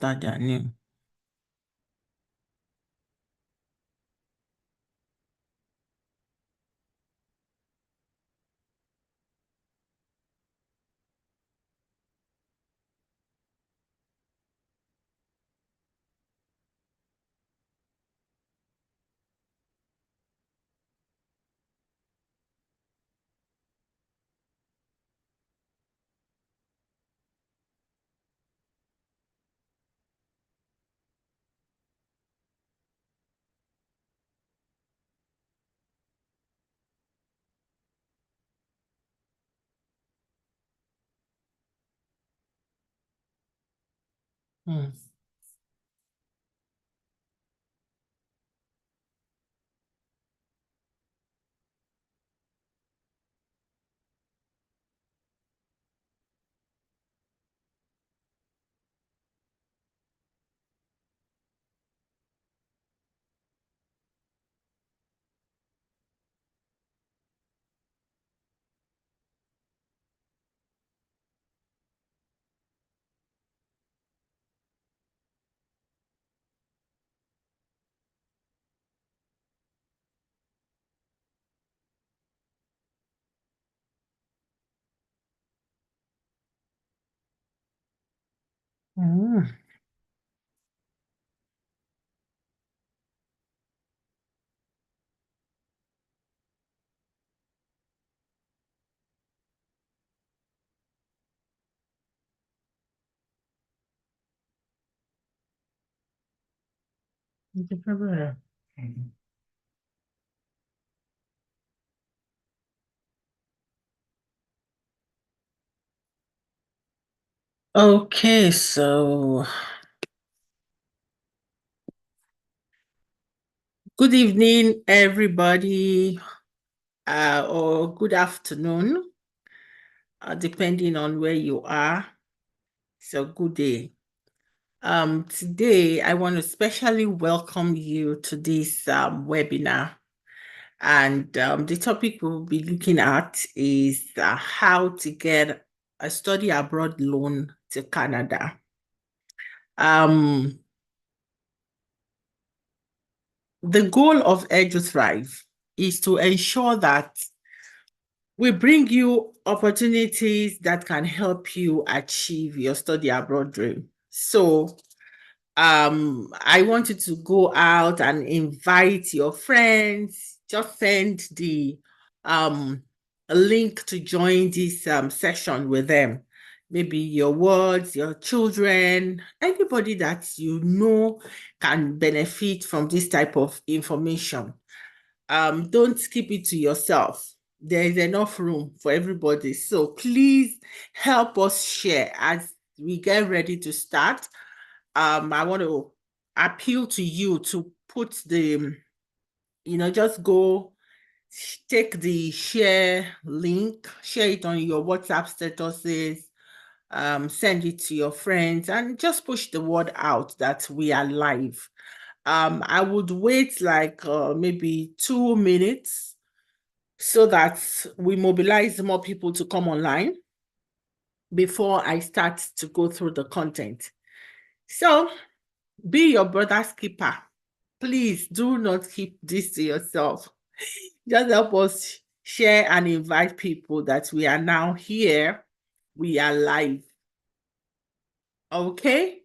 tajà ni. Mm. Mm. Thank you, brother. Okay, so good evening, everybody, or good afternoon, depending on where you are. So good day. Today I want to specially welcome you to this webinar. And the topic we'll be looking at is how to get a study abroad loan to Canada. Um, the goal of EduThrive is to ensure that we bring you opportunities that can help you achieve your study abroad dream. So I want you to go out and invite your friends, just send the a link to join this session with them. Maybe your words, your children, anybody that you know can benefit from this type of information. Don't keep it to yourself. There is enough room for everybody. So please help us share as we get ready to start. I want to appeal to you to put the, just go take the share link, share it on your WhatsApp statuses, send it to your friends, and just push the word out that we are live. I would wait like maybe 2 minutes so that we mobilize more people to come online before I start to go through the content. So be your brother's keeper. Please do not keep this to yourself. Just help us share and invite people that we are now here. We are live. Okay?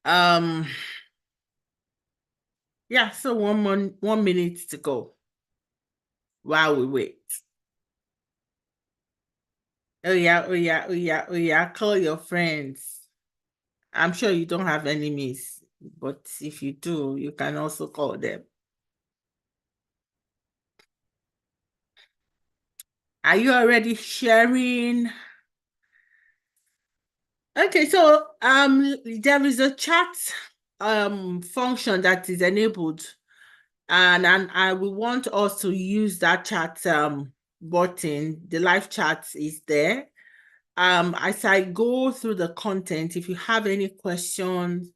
Um, yeah, so 1 minute to go while we wait. Oh yeah, oh yeah, oh yeah, oh yeah. Call your friends. I'm sure you don't have enemies, but if you do, you can also call them. Are you already sharing? Okay, so there is a chat function that is enabled, and I will want us to use that chat button. The live chat is there. As I go through the content, if you have any questions,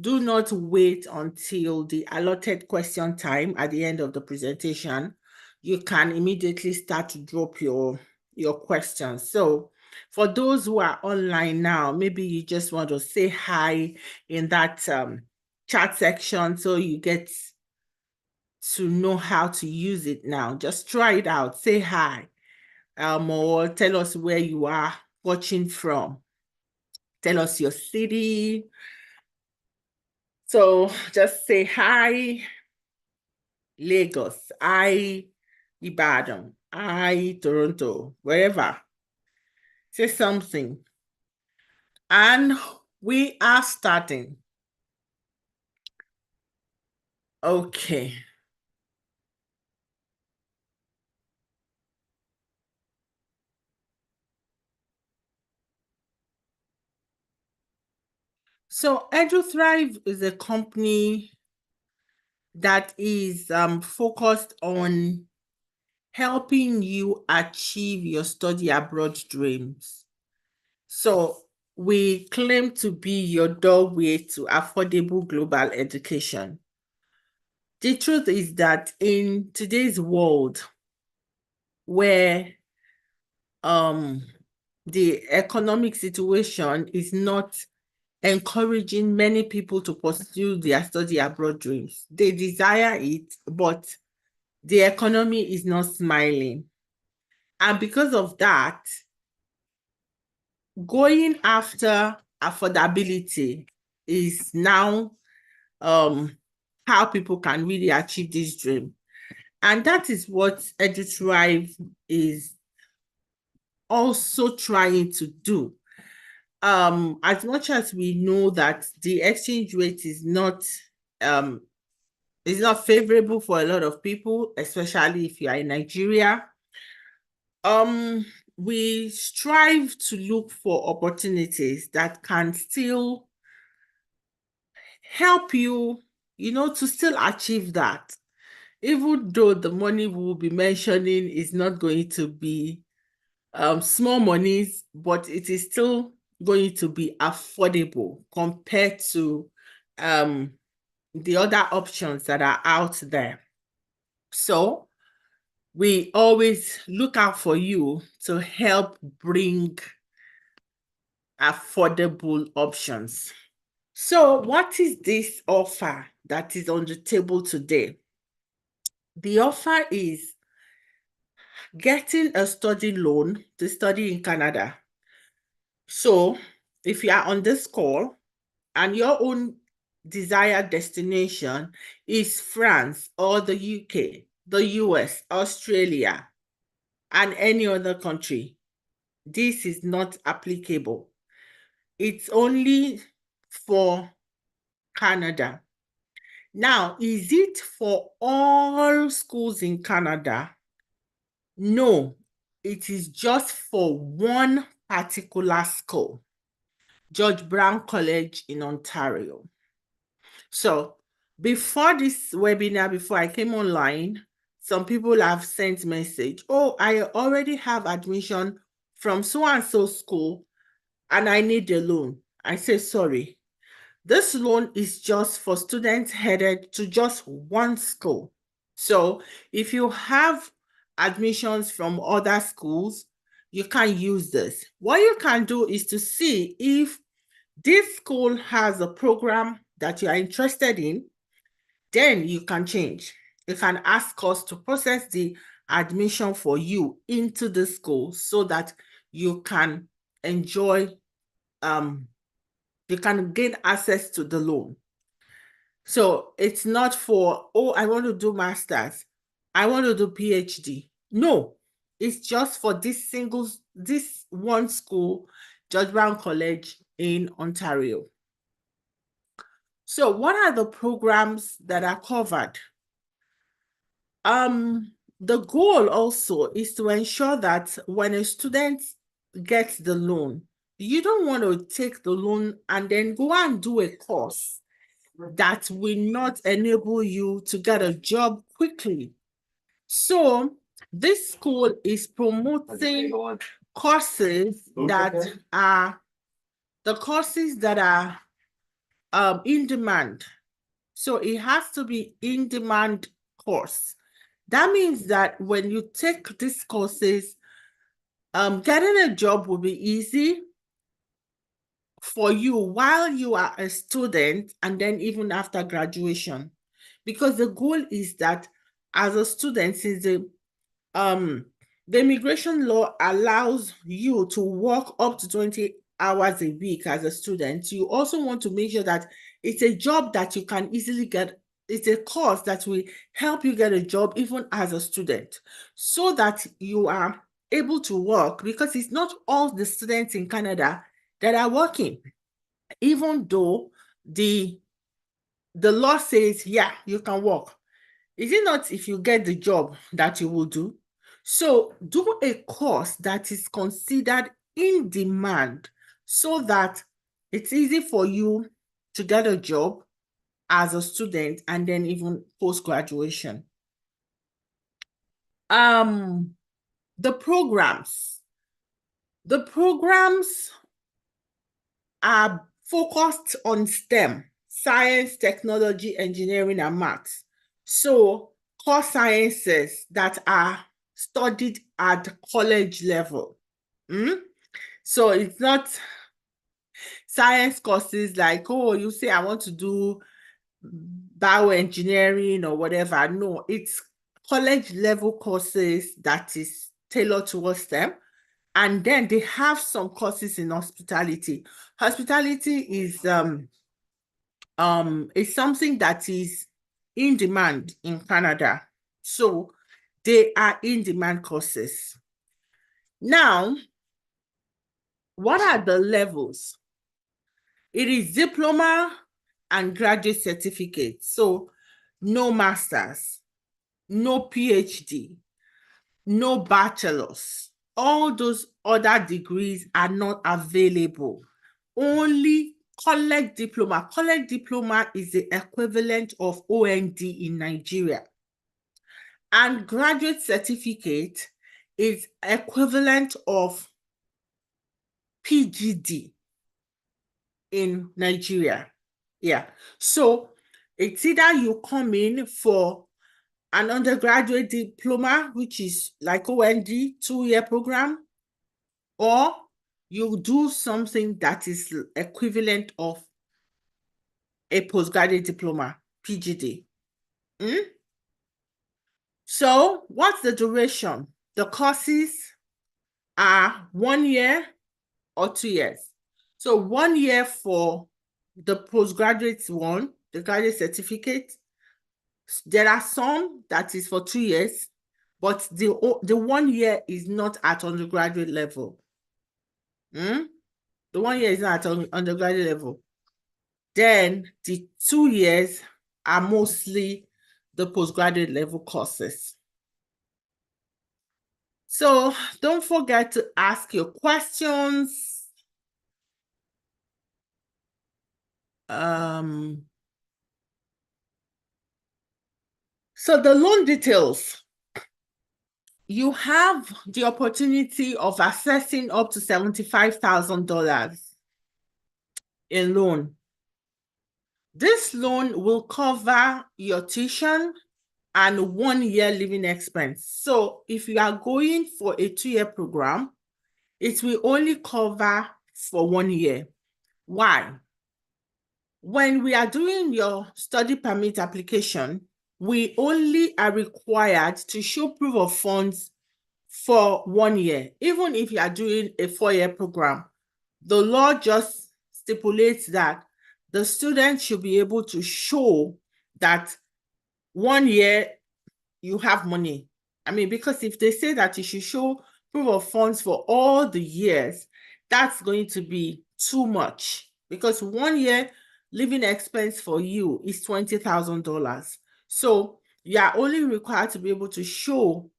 do not wait until the allotted question time at the end of the presentation. You can immediately start to drop your questions. So For those who are online now, maybe you just want to say hi in that chat section so you get to know how to use it now. Just try it out. Say hi, or tell us where you are watching from. Tell us your city. So just say hi, Lagos, hi, Ibadan, hi, Toronto, wherever. Say something. And we are starting. Okay. So EduThrive is a company that is focused on helping you achieve your study abroad dreams. So we claim to be your doorway to affordable global education. The truth is that in today's world where the economic situation is not encouraging many people to pursue their study abroad dreams. They desire it, but the economy is not smiling. And because of that, going after affordability is now how people can really achieve this dream. And that is what EduThrive is also trying to do. As much as we know that the exchange rate um is not favorable for a lot of people, especially if you are in Nigeria, we strive to look for opportunities that can still help you, to still achieve that. Even though the money we'll be mentioning is not going to be small monies, but it is still going to be affordable compared to the other options that are out there. So we always look out for you to help bring affordable options. So what is this offer that is on the table today? The offer is getting a study loan to study in Canada. So if you are on this call and your own desired destination is France or the UK, the US, Australia, and any other country, this is not applicable. It's only for Canada. Now, is it for all schools in Canada? No, it is just for one particular school, George Brown College in Ontario. So before this webinar, before I came online, some people have sent message, oh, I already have admission from so-and-so school and I need a loan. I say, sorry, this loan is just for students headed to just one school. So if you have admissions from other schools, you can use this. What you can do is to see if this school has a program that you are interested in, then you can change. You can ask us to process the admission for you into the school so that you can enjoy, you can gain access to the loan. So it's not for, oh, I want to do master's, I want to do PhD. No, it's just for this one school, George Brown College in Ontario. So what are the programs that are covered? The goal also is to ensure that when a student gets the loan, you don't want to take the loan and then go and do a course that will not enable you to get a job quickly. So this school is promoting courses that are in demand. So it has to be in demand course. That means that when you take these courses, Getting a job will be easy for you while you are a student and then even after graduation. Because the goal is that as a student, since the immigration law allows you to work up to 20 hours a week as a student, you also want to make sure that it's a job that you can easily get. It's a course that will help you get a job even as a student, so that you are able to work, because it's not all the students in Canada that are working, even though the law says, yeah, you can work. Is it not if you get the job that you will do? So do a course that is considered in demand so that it's easy for you to get a job as a student and then even post-graduation. The programs. The programs are focused on STEM, science, technology, engineering, and maths. So core sciences that are studied at college level. So it's not science courses like, oh, you say I want to do bioengineering or whatever. No, it's college level courses that is tailored towards them. And then they have some courses in hospitality. Hospitality is something that is in demand in Canada. So they are in demand courses. Now, what are the levels? It is diploma and graduate certificate. So no masters, no PhD, no bachelor's. All those other degrees are not available. Only college diploma. College diploma is the equivalent of OND in Nigeria. And graduate certificate is equivalent of PGD in Nigeria. Yeah. So it's either you come in for an undergraduate diploma, which is like OND, 2-year program, or you do something that is equivalent of a postgraduate diploma, PGD. So what's the duration? The courses are 1 year or 2 years. So 1 year for the postgraduate one, the graduate certificate. There are some that is for 2 years, but the 1 year is not at undergraduate level. The 1 year is not at undergraduate level. Then the 2 years are mostly the postgraduate level courses. So don't forget to ask your questions. So the loan details. You have the opportunity of accessing up to $75,000 in loan. This loan will cover your tuition and 1 year living expense. So if you are going for a 2-year program, it will only cover for 1 year. Why? When we are doing your study permit application, we only are required to show proof of funds for 1 year. Even if you are doing a 4-year program, the law just stipulates that the student should be able to show that 1 year you have money. I mean, because if they say that you should show proof of funds for all the years, that's going to be too much, because 1 year living expense for you is $20,000. So you are only required to be able to show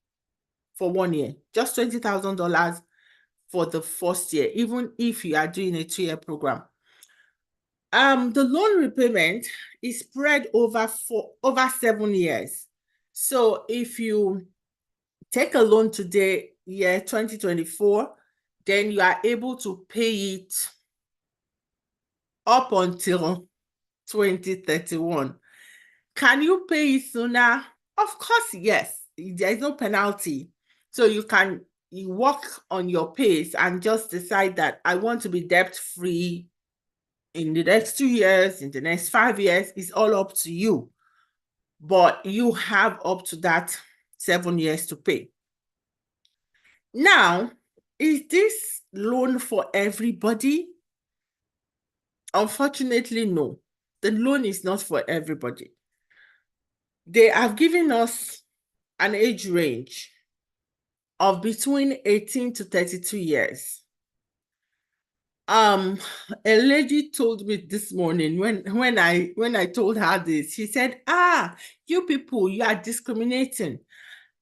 for 1 year, just $20,000 for the first year, even if you are doing a 2-year program. The loan repayment is spread over 7 years. So if you take a loan today, year 2024, then you are able to pay it up until 2031. Can you pay it sooner? Of course, yes. There is no penalty. So you can you work on your pace and just decide that I want to be debt-free in the next 2 years, in the next 5 years, it's all up to you. But you have up to that 7 years to pay. Now, is this loan for everybody? Unfortunately, no. The loan is not for everybody. They have given us an age range of between 18 to 32 years. A lady told me this morning when I told her this, she said, you people, you are discriminating.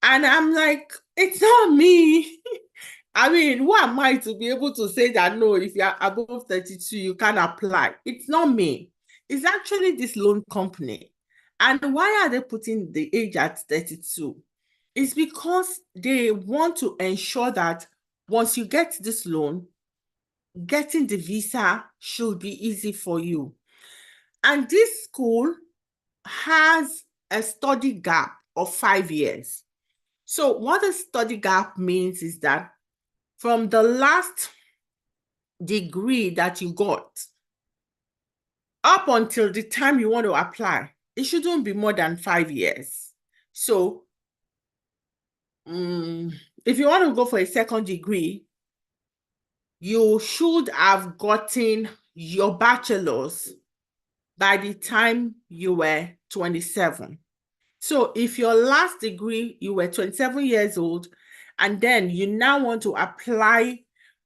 And I'm like, it's not me. I mean, who am I to be able to say that no, if you're above 32, you can apply? It's not me. It's actually this loan company. And why are they putting the age at 32? It's because they want to ensure that once you get this loan, getting the visa should be easy for you. And this school has a study gap of 5 years. So what a study gap means is that from the last degree that you got up until the time you want to apply, it shouldn't be more than 5 years. So if you want to go for a second degree, you should have gotten your bachelor's by the time you were 27. So if your last degree, you were 27 years old, and then you now want to apply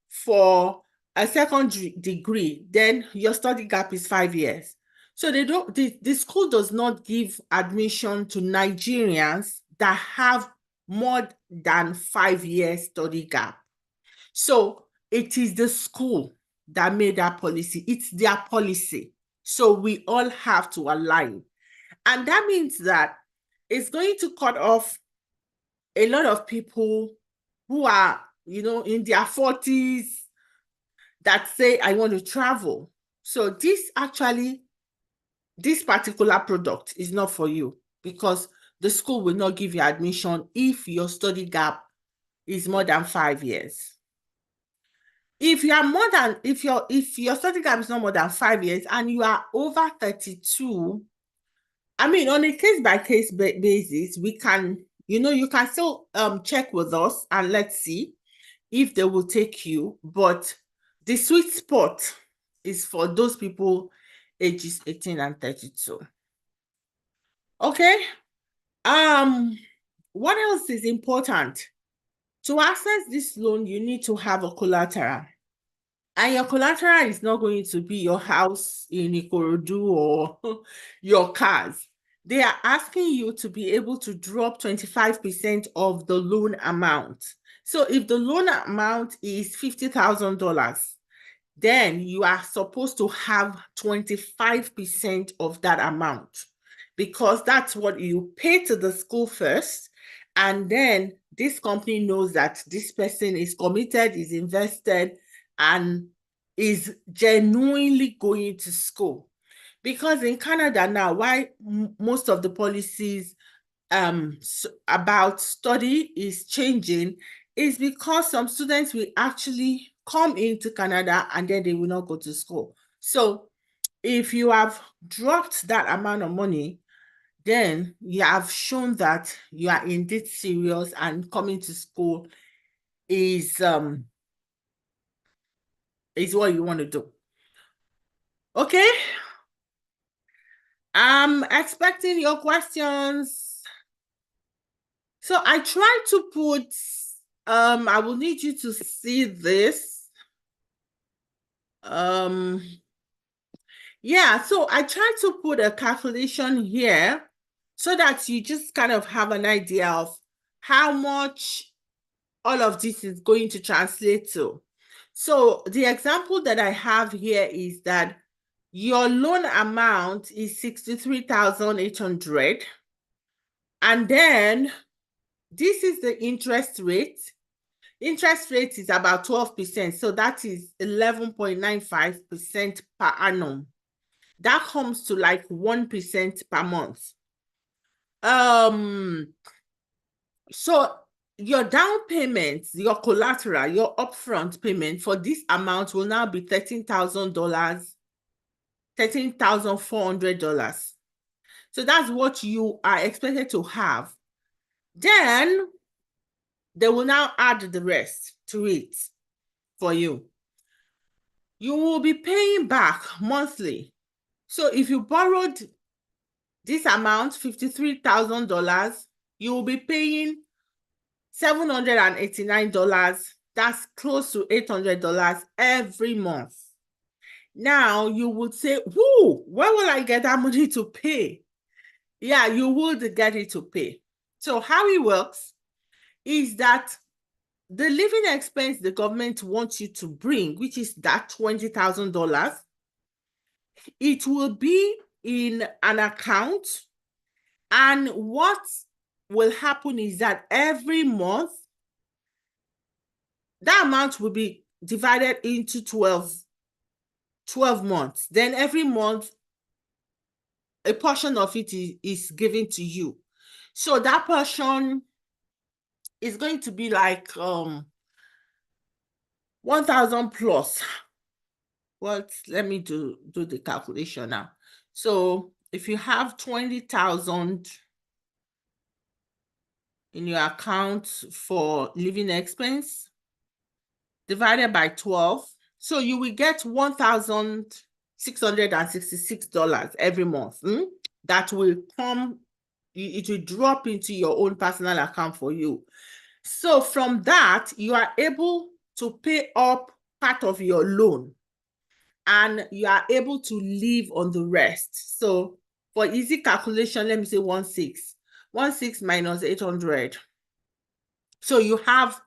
for a second degree, then your study gap is 5 years. So the school does not give admission to Nigerians that have more than 5 years study gap. So it is the school that made that policy. It's their policy. So we all have to align. And that means that it's going to cut off a lot of people who are, in their 40s that say, I want to travel. So this particular product is not for you because the school will not give you admission if your study gap is more than 5 years. If your study gap is not more than 5 years and you are over 32, I mean, on a case-by-case basis, we can, you can still check with us and let's see if they will take you. But the sweet spot is for those people ages 18 and 32. Okay. What else is important? To access this loan, you need to have a collateral. And your collateral is not going to be your house in Ikorodu or your cars. They are asking you to be able to drop 25% of the loan amount. So if the loan amount is $50,000, then you are supposed to have 25% of that amount because that's what you pay to the school first. And then this company knows that this person is committed, is invested, and is genuinely going to school. Because in Canada now, why most of the policies about study is changing is because some students will actually come into Canada and then they will not go to school. So if you have dropped that amount of money, then you have shown that you are indeed serious and coming to school is what you want to do. Okay? I'm expecting your questions. So I tried to put, I will need you to see this. Yeah, so I tried to put a calculation here so that you just kind of have an idea of how much all of this is going to translate to. So the example that I have here is that your loan amount is 63,800. And then this is the interest rate. Interest rate is about 12%. So that is 11.95% per annum. That comes to like 1% per month. So your down payment, your collateral, your upfront payment for this amount will now be $13,000, $13,400. So that's what you are expected to have. Then they will now add the rest to it for you. You will be paying back monthly. So if you borrowed this amount, $53,000, you will be paying $789. That's close to $800 every month. Now you would say, whoo, where will I get that money to pay? Yeah, you would get it to pay. So how it works is that the living expense the government wants you to bring, which is that $20,000, it will be in an account. And what will happen is that every month, that amount will be divided into 12 months. Then every month, a portion of it is given to you. So that portion is going to be like 1,000 plus. Well, let me do the calculation now. So if you have 20,000 in your account for living expense divided by 12, so you will get $1,666 every month. That will come, it will drop into your own personal account for you. So from that, you are able to pay up part of your loan and you are able to live on the rest. So for easy calculation, let me say 16. 16 minus 800. So you have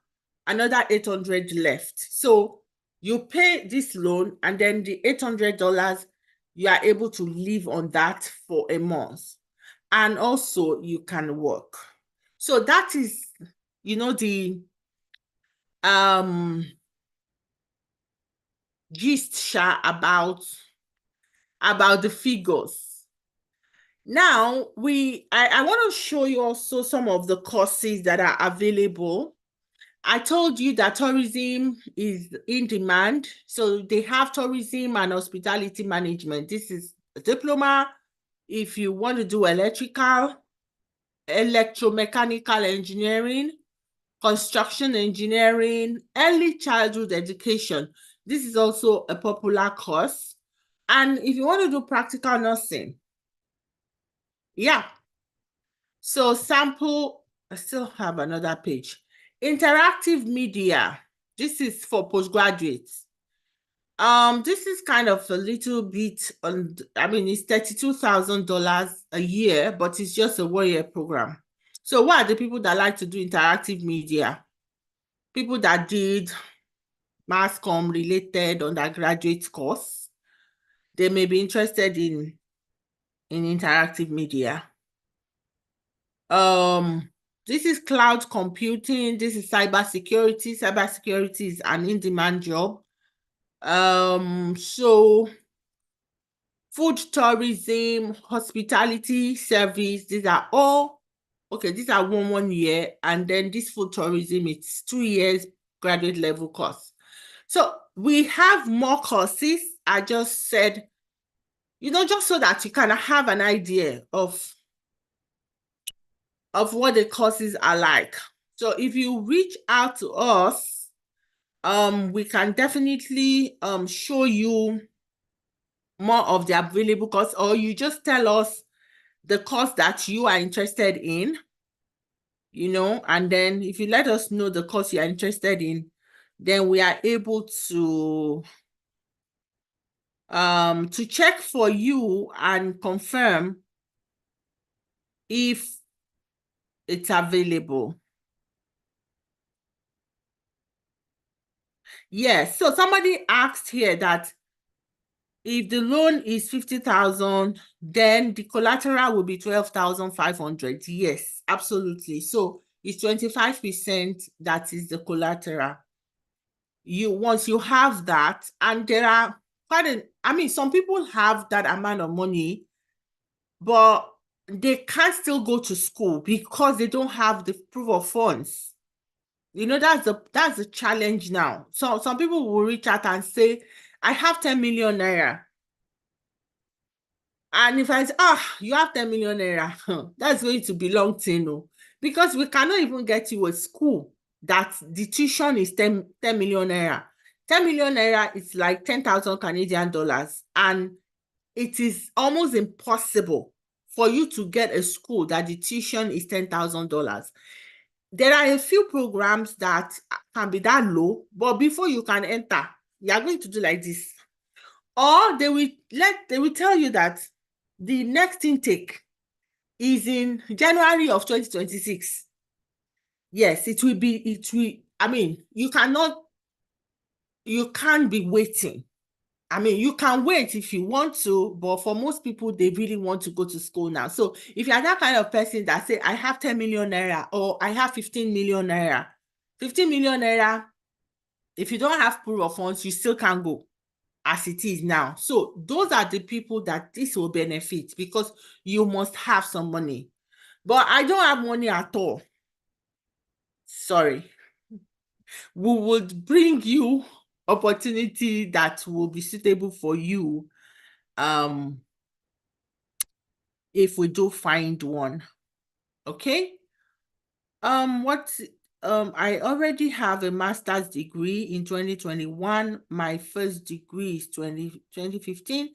another 800 left. So you pay this loan and then the $800, you are able to live on that for a month. And also you can work. So that is, the gist about the figures. Now I want to show you also some of the courses that are available. I told you that tourism is in demand. So they have tourism and hospitality management. This is a diploma. If you want to do electrical, electromechanical engineering, construction engineering, early childhood education, this is also a popular course. And if you want to do practical nursing, yeah. So sample, I still have another page. Interactive media. This is for postgraduates. This is kind of a little bit on, it's $32,000 a year, but it's just a 1-year program. So what are the people that like to do interactive media? People that did mass comm related undergraduate course. They may be interested in interactive media. This is cloud computing. This is cybersecurity. Cybersecurity is an in-demand job. So food tourism, hospitality service, these are all, okay, these are one year, and then this food tourism, it's 2 years graduate level course. So we have more courses. I just said, just so that you kind of have an idea of what the courses are like. So if you reach out to us, we can definitely show you more of the available course, or you just tell us the course that you are interested in, and then if you let us know the course you are interested in, then we are able to check for you and confirm if it's available. Yes, so somebody asked here that if the loan is 50,000, then the collateral will be 12,500. Yes, absolutely. So it's 25% that is the collateral. Once you have that, and there are some people have that amount of money, but they can't still go to school because they don't have the proof of funds. You know, that's the challenge now. So some people will reach out and say, I have 10 million naira. And if I say, you have 10 million naira, that's going to belong to you. Because we cannot even get you a school that the tuition is 10 million naira. 10 million naira is like 10,000 Canadian dollars. And it is almost impossible for you to get a school that the tuition is $10,000. There are a few programs that can be that low, but before you can enter, you are going to do like this. Or they will tell you that the next intake is in January of 2026. Yes, I mean, you can't be waiting. I mean, you can wait if you want to, but for most people, they really want to go to school now. So if you're that kind of person that say, I have 10 million naira or I have 15 million naira, 15 million naira, if you don't have proof of funds, you still can't go as it is now. So those are the people that this will benefit because you must have some money. But I don't have money at all. Sorry. We would bring you opportunity that will be suitable for you if we do find one. Okay? I already have a master's degree in 2021. My first degree is 2015.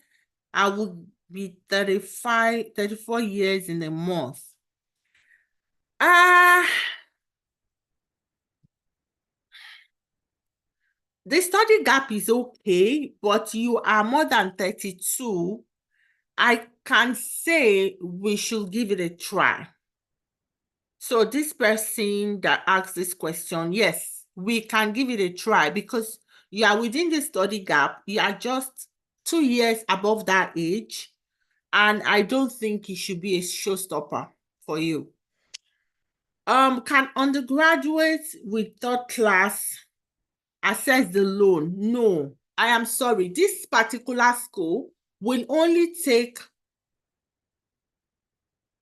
I will be 34 years in a month. The study gap is okay, but you are more than 32. I can say we should give it a try. So this person that asked this question, yes, we can give it a try because you are within the study gap. You are just 2 years above that age. And I don't think it should be a showstopper for you. Can undergraduates with third class access the loan? No, I am sorry. This particular school will only take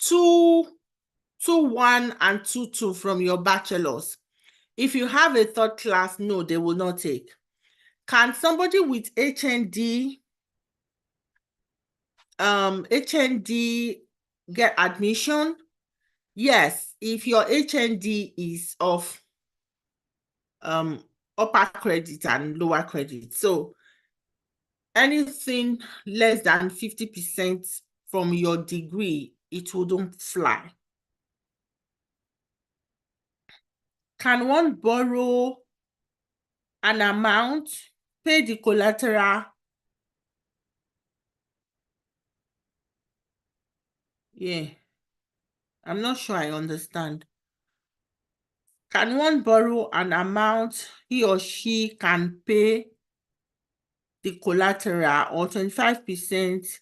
2-1 and 2-2 from your bachelor's. If you have a third class, no, they will not take. Can somebody with HND get admission? Yes, if your HND is of upper credit and lower credit. So anything less than 50% from your degree, it wouldn't fly. Can one borrow an amount, pay the collateral? Yeah, I'm not sure I understand. Can one borrow an amount he or she can pay the collateral or 25%?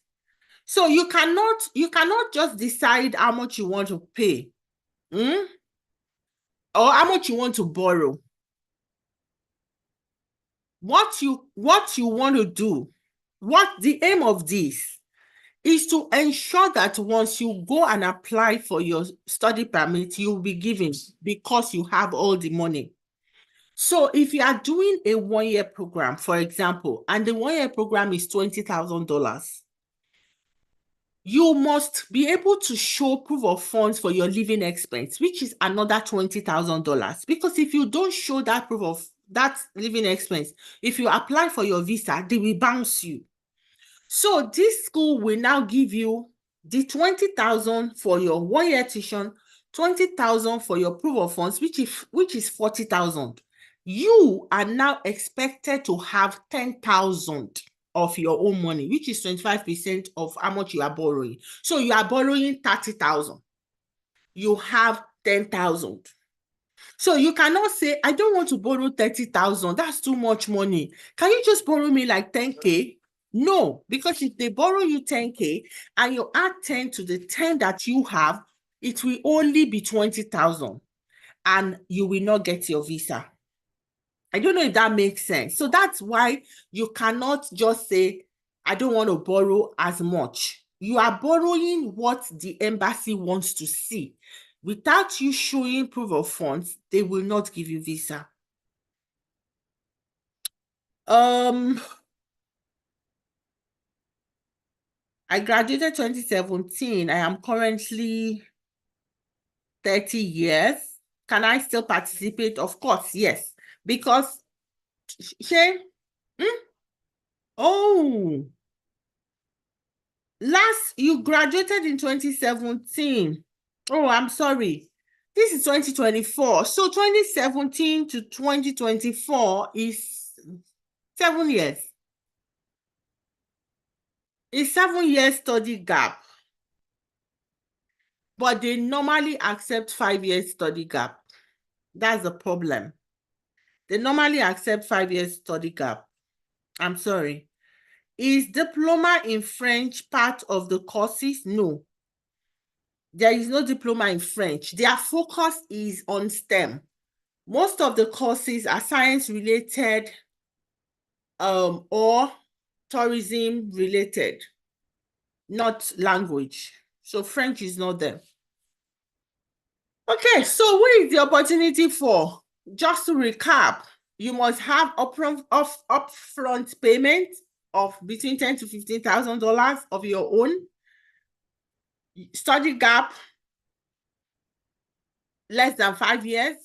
So you cannot just decide how much you want to pay, or how much you want to borrow. What you want to do, what the aim of this is to ensure that once you go and apply for your study permit, you'll be given because you have all the money. So if you are doing a 1-year program, for example, and the 1-year program is $20,000, you must be able to show proof of funds for your living expense, which is another $20,000. Because if you don't show that proof of that living expense, if you apply for your visa, they will bounce you. So this school will now give you the 20,000 for your 1-year tuition, 20,000 for your proof of funds, which is 40,000. You are now expected to have 10,000 of your own money, which is 25% of how much you are borrowing. So you are borrowing 30,000. You have 10,000. So you cannot say, I don't want to borrow 30,000. That's too much money. Can you just borrow me like 10K? No, because if they borrow you 10K and you add 10 to the 10 that you have, it will only be 20,000 and you will not get your visa. I don't know if that makes sense. So that's why you cannot just say, I don't want to borrow as much. You are borrowing what the embassy wants to see. Without you showing proof of funds, they will not give you visa. I graduated 2017. I am currently 30 years. Can I still participate? Of course, yes. Because, Shay, oh, you graduated in 2017. Oh, I'm sorry. This is 2024. So 2017 to 2024 is 7 years. It's 7 years study gap. But they normally accept 5 years study gap. That's the problem. They normally accept 5 years study gap. I'm sorry. Is diploma in French part of the courses? No. There is no diploma in French. Their focus is on STEM. Most of the courses are science related or tourism related, not language. So French is not there. Okay, so what is the opportunity for? Just to recap, you must have upfront payment of between $10,000 to $15,000 of your own. Study gap, less than 5 years.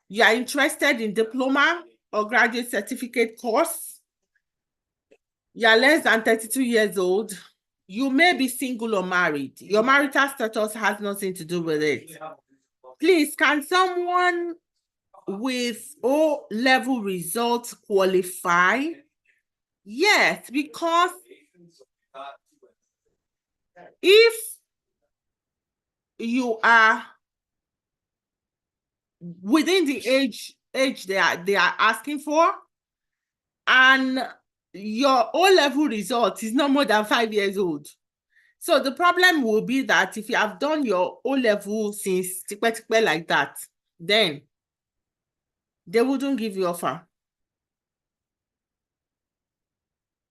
You are interested in diploma or graduate certificate course. You are less than 32 years old. You may be single or married. Your marital status has nothing to do with it. Please, can someone with O-level results qualify? Yes, because if you are within the age they are asking for, and your O-level result is not more than 5 years old. So the problem will be that if you have done your O-level since like that, then they wouldn't give you offer.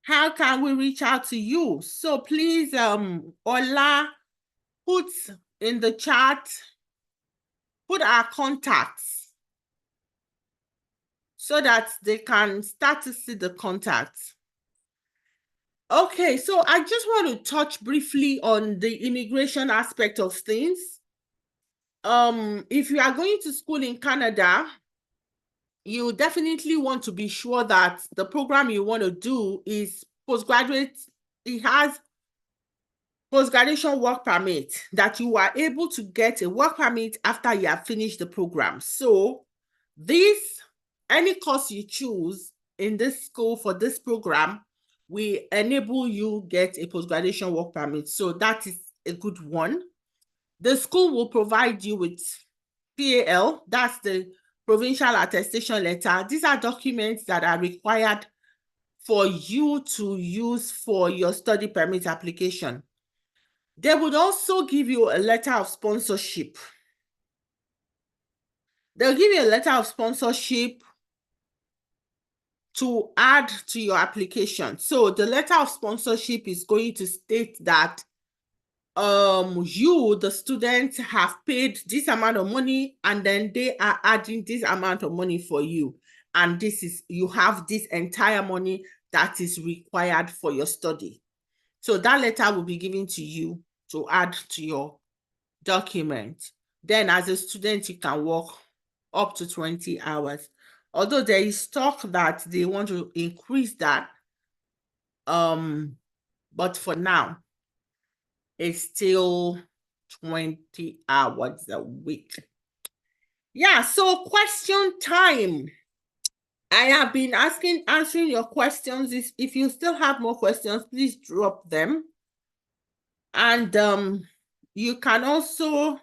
How can we reach out to you? So please, Ola, put in the chat, put our contacts so that they can start to see the contacts. Okay, so I just want to touch briefly on the immigration aspect of things. If you are going to school in Canada, you definitely want to be sure that the program you want to do is postgraduate. It has post-graduation work permit, that you are able to get a work permit after you have finished the program. So any course you choose in this school for this program will enable you get a post-graduation work permit. So that is a good one. The school will provide you with PAL, that's the provincial attestation letter. These are documents that are required for you to use for your study permit application. They would also give you a letter of sponsorship. They'll give you a letter of sponsorship to add to your application. So the letter of sponsorship is going to state that you, the student, have paid this amount of money, and then they are adding this amount of money for you. And you have this entire money that is required for your study. So that letter will be given to you to add to your document. Then as a student, you can work up to 20 hours. Although there is talk that they want to increase that, but for now, it's still 20 hours a week. Yeah, so question time. I have been answering your questions. If you still have more questions, please drop them. And you can also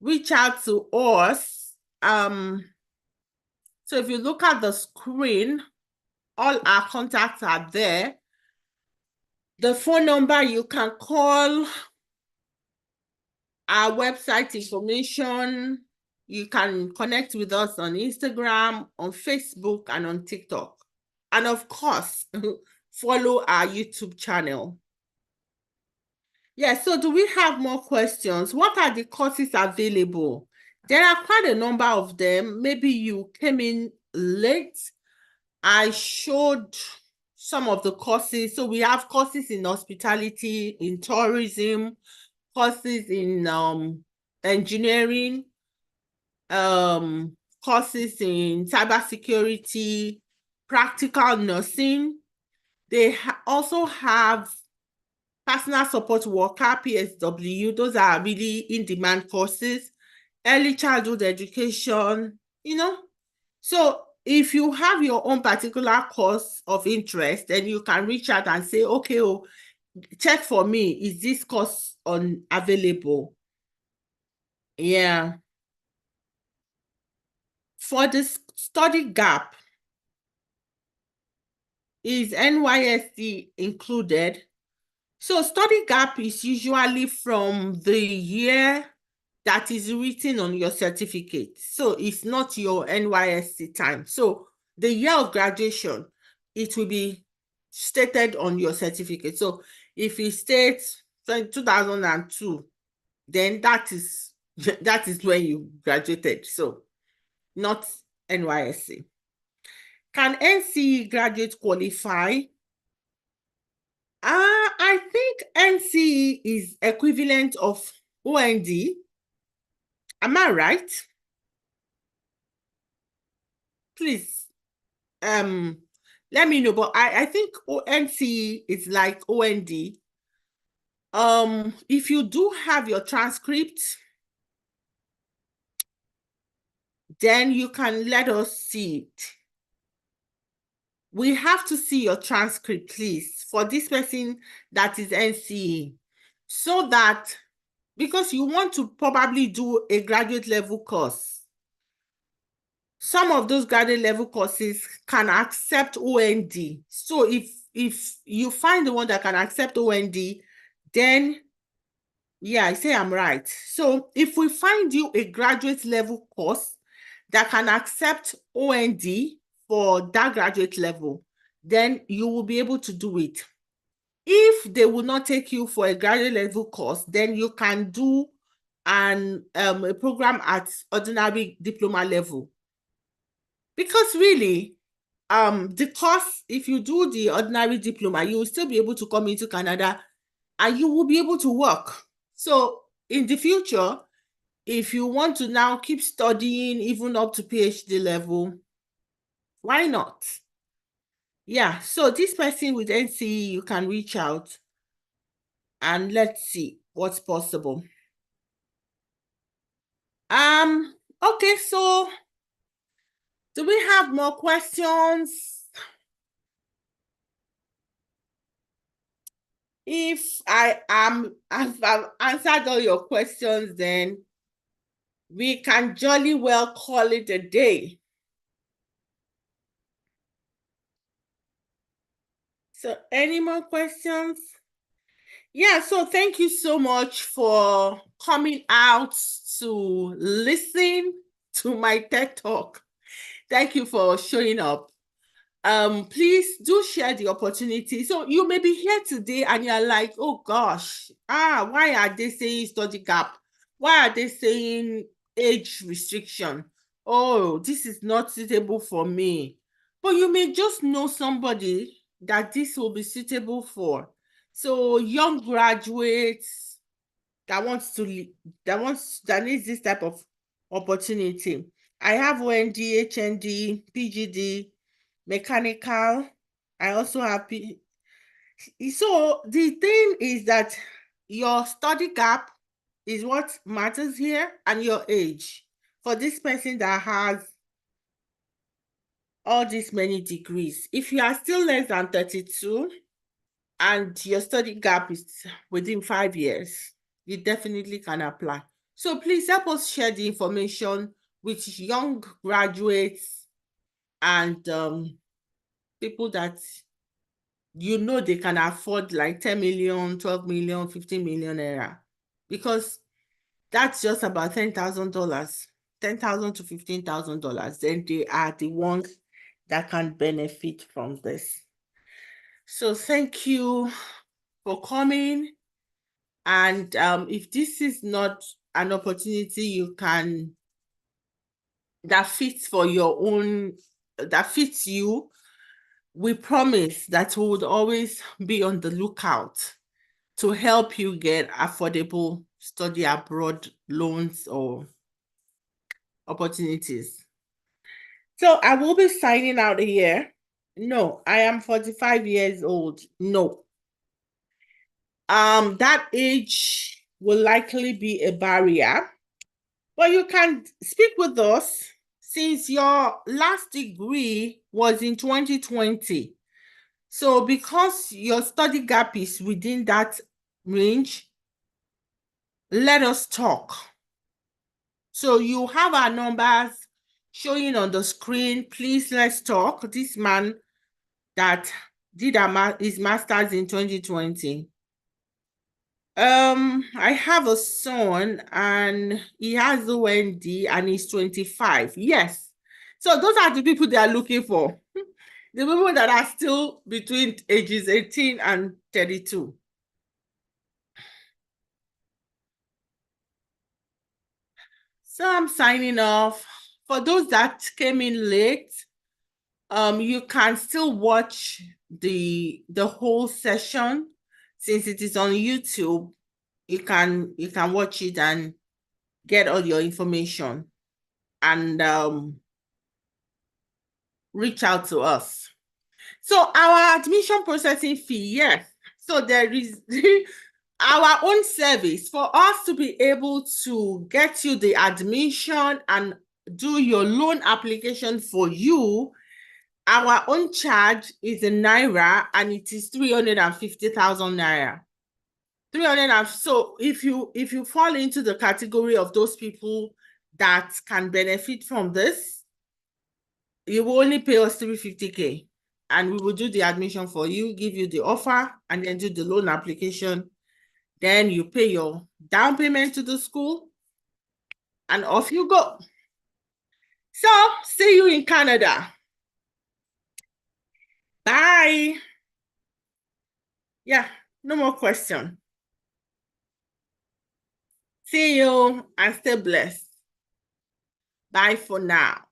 reach out to us. So if you look at the screen, all our contacts are there. The phone number you can call, our website information. You can connect with us on Instagram, on Facebook, and on TikTok. And of course, follow our YouTube channel. Yeah, so do we have more questions? What are the courses available? There are quite a number of them. Maybe you came in late. I showed some of the courses. So we have courses in hospitality, in tourism, courses in engineering, courses in cybersecurity, practical nursing. They also have personal support worker, PSW. Those are really in-demand courses. Early childhood education, you know. So if you have your own particular course of interest, then you can reach out and say, okay, oh, check for me, is this course available? Yeah. For the study gap, is NYSC included? So study gap is usually from the year that is written on your certificate. So it's not your NYSC time. So the year of graduation, it will be stated on your certificate. So if it states 2002, then that is that is when you graduated. So not NYSC. Can NCE graduate qualify? I think NCE is equivalent of OND. Am I right? Please, let me know. But I think NCE is like OND. If you do have your transcript, then you can let us see it. We have to see your transcript, please, for this person that is NCE, so that because you want to probably do a graduate level course. Some of those graduate level courses can accept OND. So if you find the one that can accept OND, then yeah, I say I'm right. So if we find you a graduate level course that can accept OND for that graduate level, then you will be able to do it. If they will not take you for a graduate level course, then you can do a program at ordinary diploma level. Because really, the course, if you do the ordinary diploma, you will still be able to come into Canada and you will be able to work. So in the future, if you want to now keep studying even up to PhD level, why not? Yeah, so this person with NCE, you can reach out and let's see what's possible. Okay, so do we have more questions? If I've answered all your questions, then we can jolly well call it a day. So any more questions? Yeah, so thank you so much for coming out to listen to my TED Talk. Thank you for showing up. Please do share the opportunity. So you may be here today and you're like, oh gosh, why are they saying study gap? Why are they saying age restriction? Oh, this is not suitable for me. But you may just know somebody that this will be suitable for. So young graduates that needs this type of opportunity. I have OND, HND, PGD, mechanical. I also have So the thing is that your study gap is what matters here, and your age. For this person that has all these many degrees, if you are still less than 32 and your study gap is within 5 years, you definitely can apply. So please help us share the information with young graduates and people that you know they can afford like 10 million, 12 million, 15 million naira. Because that's just about $10,000, $10,000 to $15,000. Then they are the ones that can benefit from this. So thank you for coming. And if this is not an opportunity that fits for your own, that fits you, we promise that we would always be on the lookout to help you get affordable study abroad loans or opportunities. So I will be signing out here. No, I am 45 years old. No. That age will likely be a barrier, but you can speak with us since your last degree was in 2020. So because your study gap is within that range, let us talk. So you have our numbers showing on the screen. Please, let's talk. This man that did his master's in 2020. I have a son and he has OND and he's 25. Yes. So those are the people they are looking for. The people that are still between ages 18 and 32. So I'm signing off. For those that came in late, you can still watch the whole session since it is on YouTube. You can watch it and get all your information and reach out to us. So our admission processing fee, yes. So there is our own service for us to be able to get you the admission and do your loan application for you. Our own charge is in Naira and it is 350,000 Naira. 300 and so if you fall into the category of those people that can benefit from this, you will only pay us 350K and we will do the admission for you, give you the offer, and then do the loan application. Then you pay your down payment to the school and off you go. So see you in Canada. Bye. Yeah, no more question. See you and stay blessed. Bye for now.